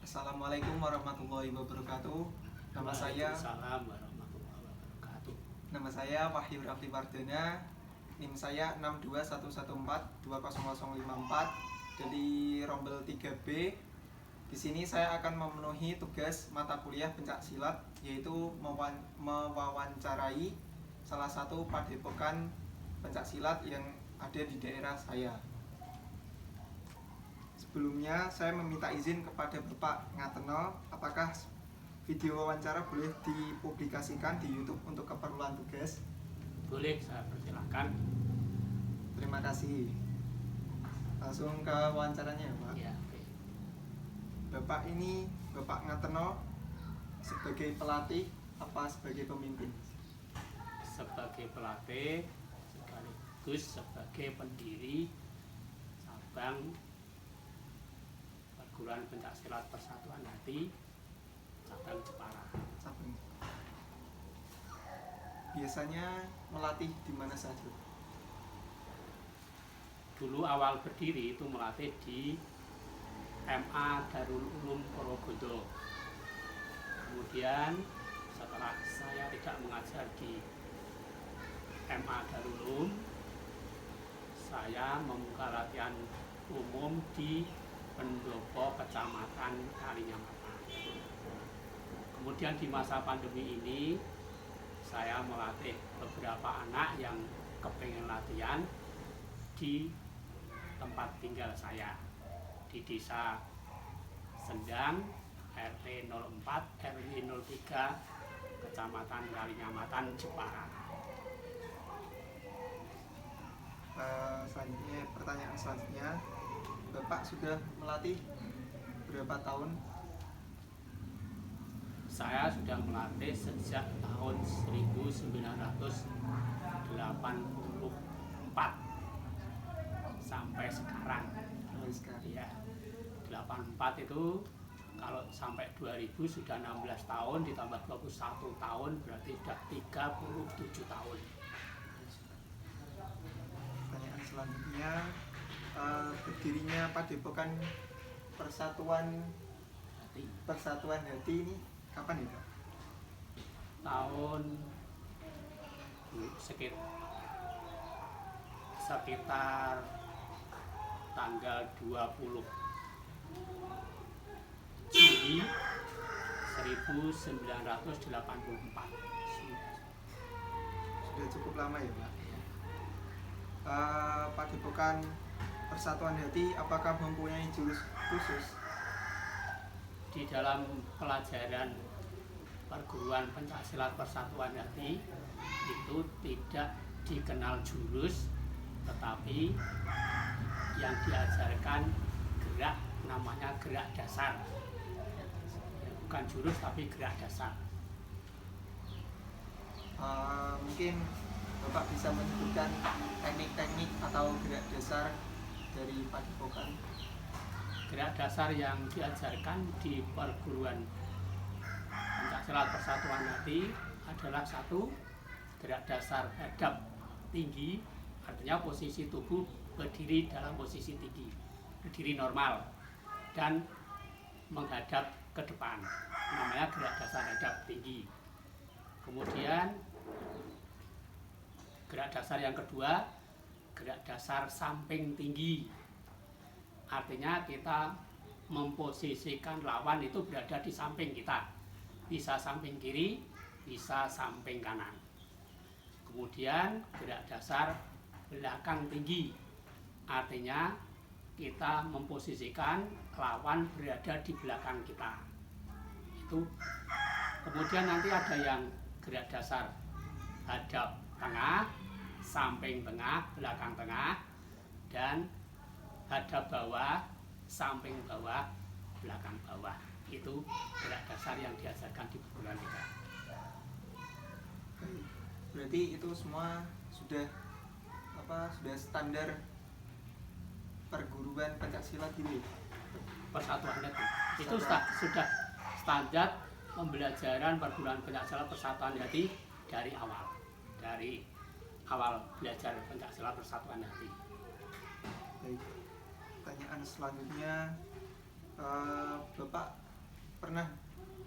Assalamualaikum warahmatullahi wabarakatuh. Nama saya Waalaikumsalam warahmatullahi wabarakatuh. Nama saya Wahyu Rafli Wardana. NIM saya 62114200054 dari Rombel 3B. Di sini saya akan memenuhi tugas mata kuliah pencak silat, yaitu mewawancarai salah satu padepokan pencak silat yang ada di daerah saya. Sebelumnya saya meminta izin kepada Bapak Ngateno, apakah video wawancara boleh dipublikasikan di YouTube untuk keperluan tugas? Boleh, saya persilahkan. Terima kasih. Langsung ke wawancaranya ya, Pak. Ya, oke. Bapak ini, Bapak Ngateno, sebagai pelatih apa sebagai pemimpin? Sebagai pelatih sekaligus sebagai pendiri cabang perguruan pencaksilat Persatuan Hati cabang Jepara. Biasanya melatih di mana saja? Dulu awal berdiri itu melatih di MA Darul Ulum Purwokerto. Kemudian setelah saya tidak mengajar di MA Darul Ulum, saya membuka latihan umum di pendopo Kecamatan Kalinyamatan. Kemudian di masa pandemi ini saya melatih beberapa anak yang kepengen latihan di tempat tinggal saya di Desa Sendang, RT 04, RW 03, Kecamatan Kalinyamatan, Jepara. Selanjutnya, pertanyaan selanjutnya, Bapak sudah melatih berapa tahun? Saya sudah melatih sejak tahun 1984 sampai sekarang. Ya, 84 itu kalau sampai 2000 sudah 16 tahun ditambah 21 tahun berarti sudah 37 tahun. Pertanyaan selanjutnya, berdirinya Padepokan Persatuan Hati ini kapan ya, Pak? Tahun sekitar tanggal 20 Juli 1984. Sudah cukup lama ya, Pak? Padepokan Persatuan Hati apakah mempunyai jurus khusus? Di dalam pelajaran perguruan pencaksilat Persatuan Hati itu tidak dikenal jurus, tetapi yang diajarkan gerak, namanya gerak dasar. Bukan jurus tapi gerak dasar. Mungkin Bapak bisa menyebutkan teknik-teknik atau gerak dasar dari Padepokan. Gerak dasar yang diajarkan di perguruan pencaksilat Persatuan Hati adalah satu, gerak dasar hadap tinggi, artinya posisi tubuh berdiri dalam posisi tinggi, berdiri normal dan menghadap ke depan, namanya gerak dasar hadap tinggi. Kemudian gerak dasar yang kedua, gerak dasar samping tinggi, artinya kita memposisikan lawan itu berada di samping kita, bisa samping kiri, bisa samping kanan. Kemudian gerak dasar belakang tinggi, artinya kita memposisikan lawan berada di belakang kita. Itu. Kemudian nanti ada yang gerak dasar hadap tengah, samping tengah, belakang tengah, dan hadap bawah, samping bawah, belakang bawah. Itu gerak dasar yang diajarkan di perguruan kita. Berarti itu semua sudah standar perguruan pencaksilat gitu ya? Persatuan Hati itu sudah standar pembelajaran perguruan pencaksilat Persatuan Hati dari awal belajar pencaksilat Persatuan Hati. Baik. Pertanyaan selanjutnya, Bapak pernah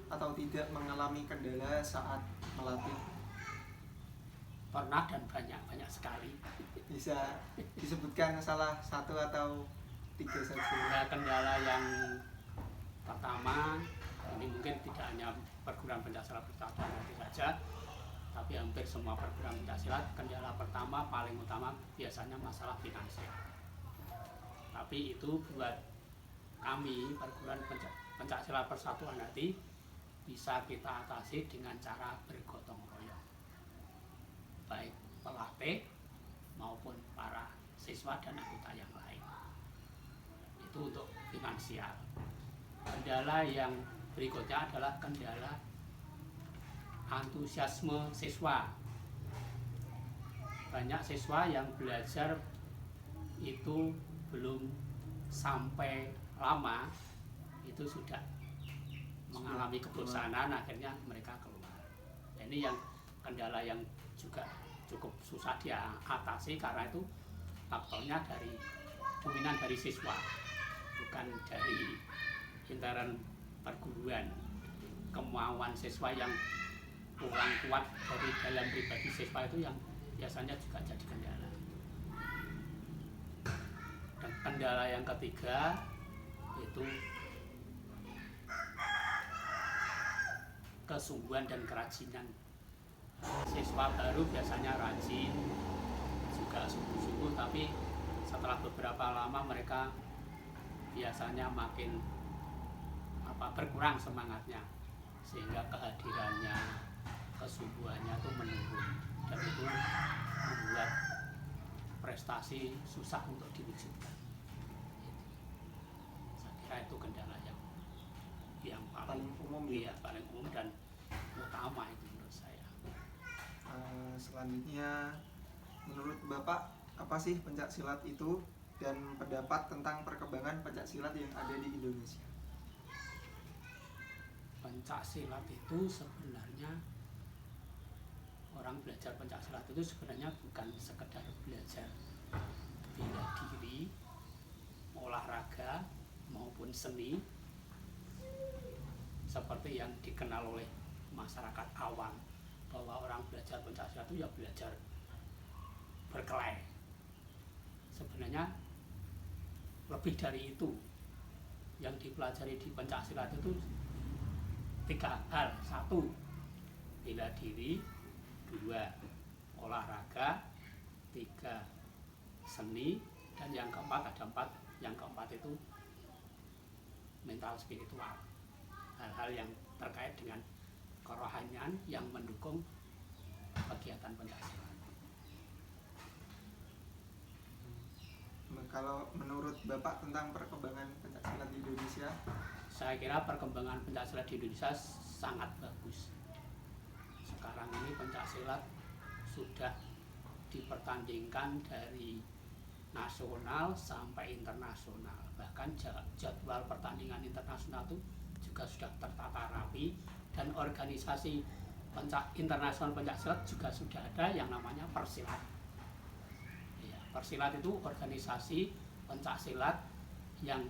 atau tidak mengalami kendala saat melatih? Pernah dan banyak sekali. Bisa disebutkan salah satu atau 3 saja? Ya, kendala yang pertama, ini mungkin tidak hanya perguruan pencaksilat Pertahanan nanti saja, tapi hampir semua perguruan pencaksilat. Kendala pertama paling utama biasanya masalah finansial. Tapi itu buat kami perguruan pencaksilat Persatuan Hati bisa kita atasi dengan cara bergotong royong, baik pelatih maupun para siswa dan anggota yang lain. Itu untuk finansial. Kendala yang berikutnya adalah kendala antusiasme siswa. Banyak siswa yang belajar itu belum sampai lama itu sudah mengalami kebosanan, akhirnya mereka keluar. Ini yang kendala yang juga cukup susah diatasi, karena itu faktornya dominan dari siswa, bukan dari intern perguruan. Kemauan siswa yang kurang kuat dari dalam pribadi siswa itu yang biasanya juga jadi kendala. Dan kendala yang ketiga itu kesungguhan dan kerajinan. Siswa baru biasanya rajin, juga sungguh-sungguh, tapi setelah beberapa lama mereka biasanya makin berkurang semangatnya, sehingga kehadirannya, kesungguhannya itu menurun, dan itu membuat prestasi susah untuk diwujudkan. Saya kira itu kendala yang paling umum, ya, paling umum dan utama itu menurut saya. Selanjutnya, menurut Bapak apa sih pencaksilat itu dan pendapat tentang perkembangan pencaksilat yang ada di Indonesia? Pencaksilat itu sebenarnya, orang belajar pencaksilat itu sebenarnya bukan sekedar belajar bela diri, olahraga maupun seni seperti yang dikenal oleh masyarakat awam, bahwa orang belajar pencaksilat itu ya belajar berkelahi. Sebenarnya lebih dari itu. Yang dipelajari di pencaksilat itu 3 hal. 1, bela diri. 2, olahraga. 3, seni. Dan yang keempat, ada 4. Yang keempat itu mental spiritual. Hal-hal yang terkait dengan kerohanian yang mendukung kegiatan pencaksilat. Kalau menurut Bapak tentang perkembangan pencaksilat di Indonesia? Saya kira perkembangan pencaksilat di Indonesia sangat bagus. Sekarang ini pencaksilat sudah dipertandingkan dari nasional sampai internasional. Bahkan jadwal pertandingan internasional itu juga sudah tertata rapi, dan organisasi internasional pencaksilat juga sudah ada yang namanya Persilat. Ya, Persilat itu organisasi pencaksilat yang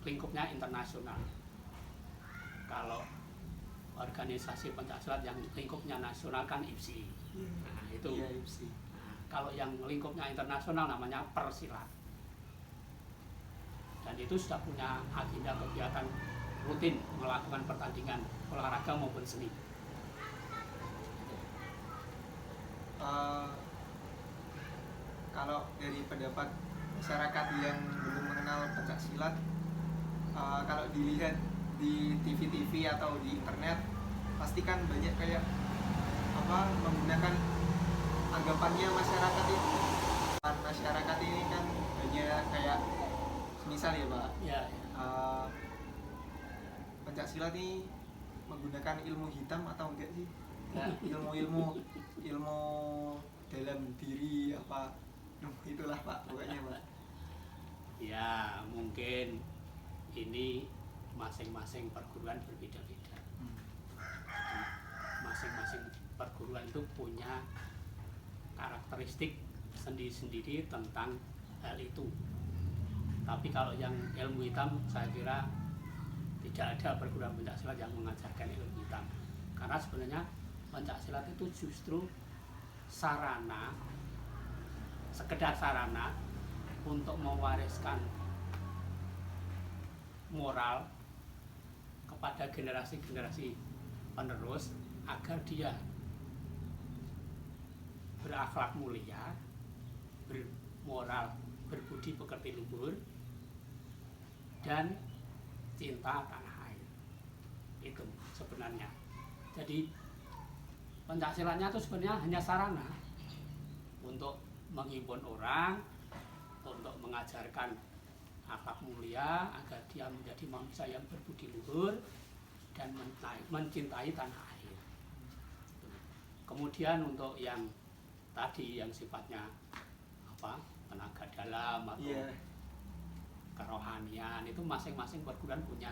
lingkupnya internasional. Kalau organisasi pencaksilat yang lingkupnya nasional kan IPSI. Nah, itu. Ya, IPSI. Nah, kalau yang lingkupnya internasional namanya Persilat. Dan itu sudah punya agenda kegiatan rutin melakukan pertandingan olahraga maupun seni. Kalau dari pendapat masyarakat yang belum mengenal pencaksilat, kalau dilihat di TV-TV atau di internet, pasti kan banyak kayak menggunakan anggapannya masyarakat itu. Masyarakat ini kan banyak kayak misal ya Pak, Ya. pencaksilat ini menggunakan ilmu hitam atau enggak sih? Ya. ilmu dalam diri apa? Itulah Pak, pokoknya Pak. Ya, mungkin ini masing-masing perguruan berbeda-beda. Masing-masing perguruan itu punya karakteristik sendiri-sendiri tentang hal itu. Tapi kalau yang ilmu hitam saya kira tidak ada perguruan pencaksilat yang mengajarkan ilmu hitam. Karena sebenarnya pencaksilat itu justru sarana, sekedar sarana untuk mewariskan moral kepada generasi-generasi penerus agar dia berakhlak mulia, bermoral, berbudi pekerti luhur, dan cinta tanah air. Itu sebenarnya. Jadi pencaksilatnya itu sebenarnya hanya sarana untuk menghimpun orang, untuk mengajarkan akhlak mulia agar dia menjadi manusia yang berbudi luhur dan mencintai tanah air. Kemudian untuk yang tadi yang sifatnya tenaga dalam atau kerohanian, itu masing-masing perguruan punya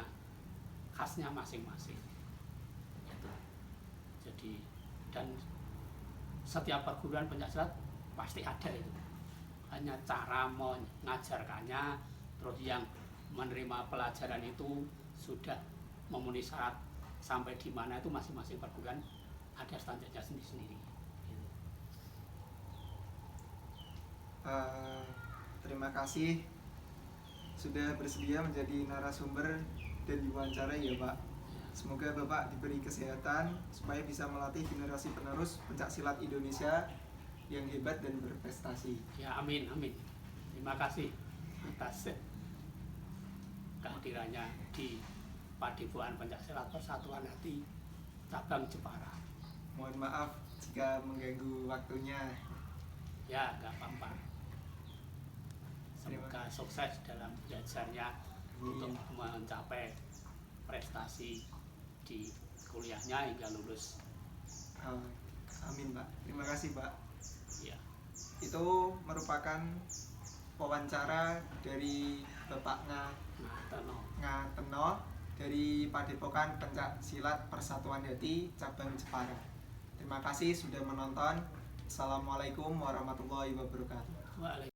khasnya masing-masing. Jadi dan setiap perguruan pencaksilat pasti ada itu. Hanya cara mengajarkannya, terus yang menerima pelajaran itu sudah memenuhi syarat sampai di mana, itu masing-masing perguruan ada standarnya sendiri-sendiri. Terima kasih sudah bersedia menjadi narasumber dan diwawancara ya Pak. Semoga Bapak diberi kesehatan supaya bisa melatih generasi penerus pencaksilat Indonesia yang hebat dan berprestasi. Ya, amin, amin. Terima kasih atas kehadirannya di Padepokan Pencaksilat Persatuan Hati Cabang Jepara. Mohon maaf jika mengganggu waktunya. Ya, nggak apa-apa. Semoga sukses dalam belajarnya untuk mencapai prestasi di kuliahnya hingga lulus. Amin Pak. Terima kasih Pak. Ya. Itu merupakan wawancara dari Bapak Ngateno dari Padepokan Pencaksilat Persatuan Hati Cabang Jepara. Terima kasih sudah menonton. Assalamualaikum warahmatullahi wabarakatuh.